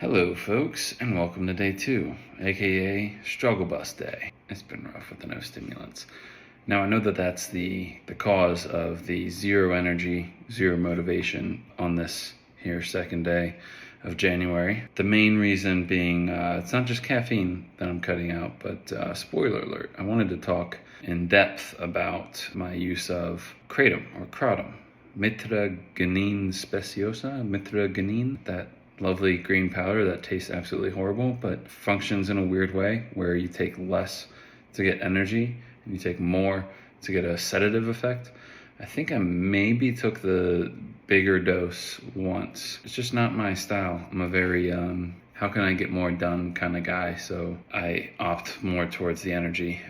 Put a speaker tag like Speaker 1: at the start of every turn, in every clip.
Speaker 1: Hello folks, and welcome to day 2, aka Struggle Bus Day. It's been rough with the no stimulants. Now I know that that's the cause of the zero energy, zero motivation on this here second day of January. The main reason being, it's not just caffeine that I'm cutting out, but spoiler alert, I wanted to talk in depth about my use of kratom or kratom. Mitraguanine speciosa, mitraguanine, that lovely green powder that tastes absolutely horrible but functions in a weird way where you take less to get energy and you take more to get a sedative effect. I think I maybe took the bigger dose once. It's just not my style. I'm a very how can I get more done kind of guy, so I opt more towards the energy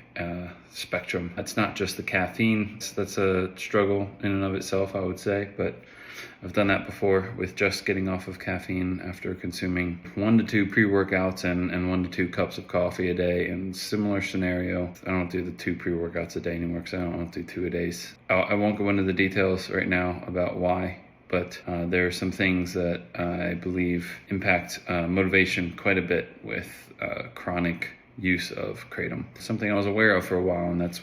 Speaker 1: spectrum. It's not just the caffeine that's a struggle in and of itself, I would say, but I've done that before with just getting off of caffeine after consuming 1 to 2 pre-workouts and 1 to 2 cups of coffee a day. And similar scenario, I don't do the 2 pre-workouts a day anymore because I don't do 2 a days. I won't go into the details right now about why, but there are some things that I believe impact motivation quite a bit with chronic use of kratom. Something I was aware of for a while, and that's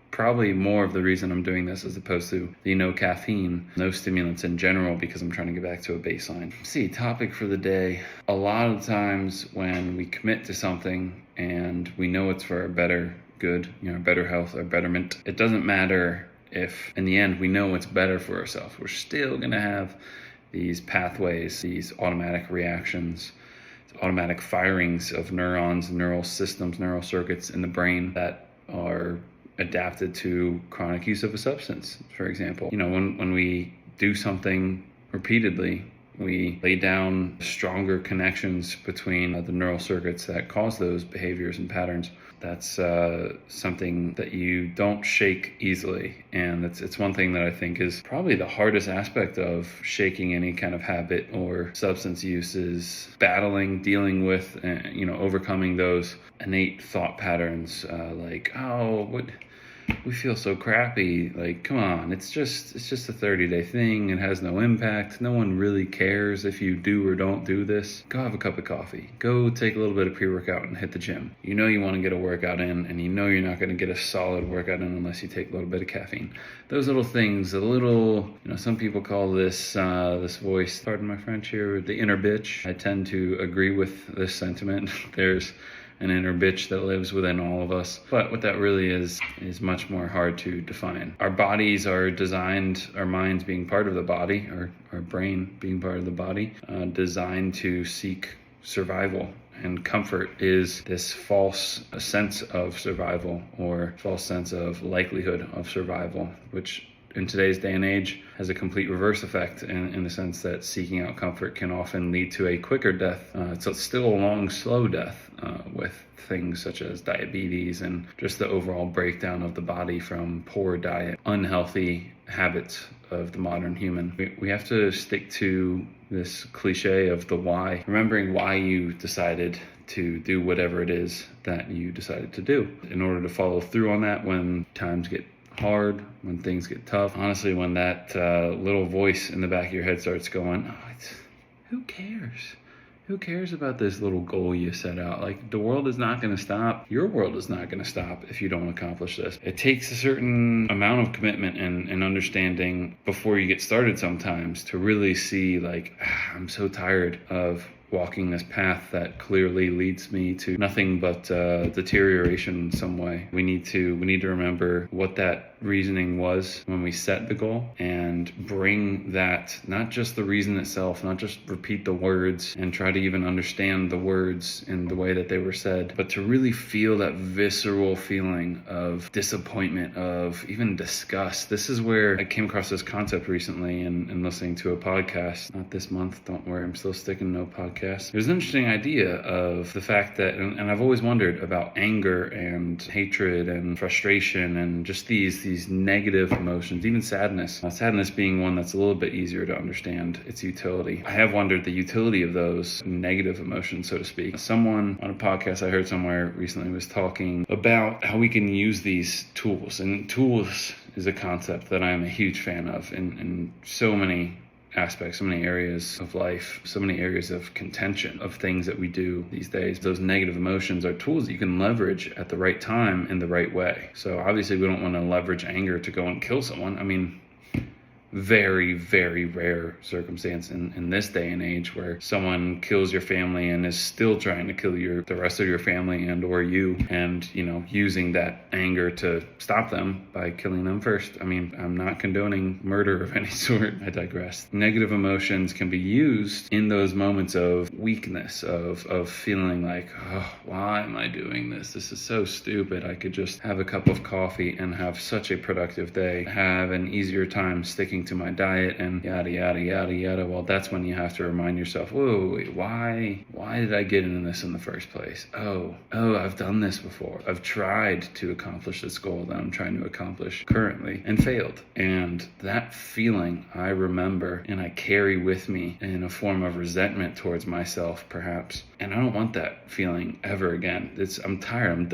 Speaker 1: probably more of the reason I'm doing this as opposed to the no caffeine, no stimulants in general, because I'm trying to get back to a baseline. See, topic for the day. A lot of times when we commit to something and we know it's for our better good, our better health, our betterment, it doesn't matter if in the end we know it's better for ourselves. We're still gonna have these pathways, these automatic reactions, automatic firings of neurons, neural systems, neural circuits in the brain that are adapted to chronic use of a substance. For example, when we do something repeatedly, we lay down stronger connections between the neural circuits that cause those behaviors and patterns. That's something that you don't shake easily, and it's one thing that I think is probably the hardest aspect of shaking any kind of habit or substance use is dealing with, overcoming those innate thought patterns, we feel so crappy. Like, come on, it's just a 30-day thing. It has no impact. No one really cares if you do or don't do this. Go have a cup of coffee. Go take a little bit of pre-workout and hit the gym. You know you want to get a workout in, and you know you're not going to get a solid workout in unless you take a little bit of caffeine. Those little things, some people call this voice, pardon my French here, the inner bitch. I tend to agree with this sentiment. There's an inner bitch that lives within all of us. But what that really is much more hard to define. Our bodies are designed, our minds being part of the body, our brain being part of the body, designed to seek survival. And comfort is this false sense of survival or false sense of likelihood of survival, which in today's day and age has a complete reverse effect in the sense that seeking out comfort can often lead to a quicker death. So it's still a long, slow death with things such as diabetes and just the overall breakdown of the body from poor diet, unhealthy habits of the modern human. We have to stick to this cliche of the why, remembering why you decided to do whatever it is that you decided to do in order to follow through on that when times get hard, when things get tough. Honestly, when that little voice in the back of your head starts going, who cares? Who cares about this little goal you set out? Like, the world is not going to stop. Your world is not going to stop if you don't accomplish this. It takes a certain amount of commitment and understanding before you get started sometimes to really see, I'm so tired of walking this path that clearly leads me to nothing but deterioration in some way. We need to remember what that reasoning was when we set the goal and bring that, not just the reason itself, not just repeat the words and try to even understand the words in the way that they were said, but to really feel that visceral feeling of disappointment, of even disgust. This is where I came across this concept recently in listening to a podcast. Not this month, don't worry, I'm still sticking to no podcast. It was an interesting idea of the fact that, and I've always wondered about anger and hatred and frustration and just these negative emotions, even sadness. Sadness being one that's a little bit easier to understand its utility. I have wondered the utility of those negative emotions, so to speak. Someone on a podcast I heard somewhere recently was talking about how we can use these tools, and tools is a concept that I am a huge fan of in so many aspects, so many areas of life, so many areas of contention, of things that we do these days. Those negative emotions are tools that you can leverage at the right time in the right way. So obviously we don't want to leverage anger to go and kill someone. I mean, very, very rare circumstance in this day and age where someone kills your family and is still trying to kill the rest of your family and or you, and using that anger to stop them by killing them first. I mean, I'm not condoning murder of any sort. I digress. Negative emotions can be used in those moments of weakness, of feeling like, oh, why am I doing this? This is so stupid. I could just have a cup of coffee and have such a productive day, have an easier time sticking to my diet, and yada yada yada yada. Well, that's when you have to remind yourself, whoa, wait, why did I get into this in the first place? Oh, I've done this before. I've tried to accomplish this goal that I'm trying to accomplish currently and failed. And that feeling I remember and I carry with me in a form of resentment towards myself, perhaps. And I don't want that feeling ever again. I'm tired. I'm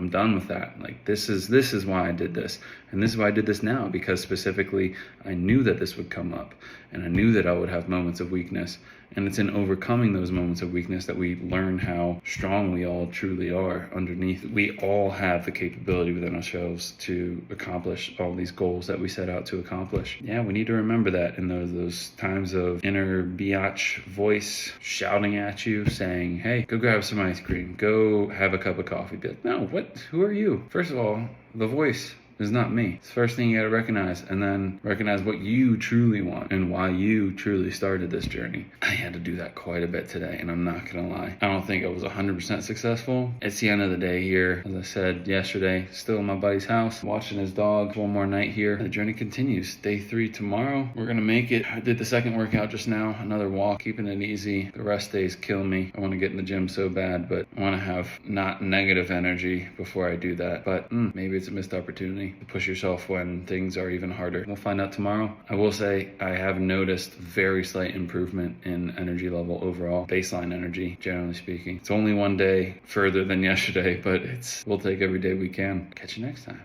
Speaker 1: done with that. Like, this is why I did this. And this is why I did this now, because specifically I knew that this would come up, and I knew that I would have moments of weakness. And it's in overcoming those moments of weakness that we learn how strong we all truly are underneath. We all have the capability within ourselves to accomplish all these goals that we set out to accomplish. Yeah, we need to remember that in those times of inner biatch voice shouting at you, saying, hey, go grab some ice cream, go have a cup of coffee. Be like, no, what? Who are you? First of all, the voice is not me. It's the first thing you gotta recognize, and then recognize what you truly want and why you truly started this journey. I had to do that quite a bit today, and I'm not gonna lie. I don't think I was 100% successful. It's the end of the day here. As I said yesterday, still in my buddy's house, watching his dog. One more night here. The journey continues. Day 3 tomorrow. We're gonna make it. I did the second workout just now, another walk, keeping it easy. The rest days kill me. I wanna get in the gym so bad, but I wanna have not negative energy before I do that. But maybe it's a missed opportunity to push yourself when things are even harder. We'll find out tomorrow. I will say I have noticed very slight improvement in energy level overall, baseline energy, generally speaking. It's only one day further than yesterday, but we'll take every day we can. Catch you next time.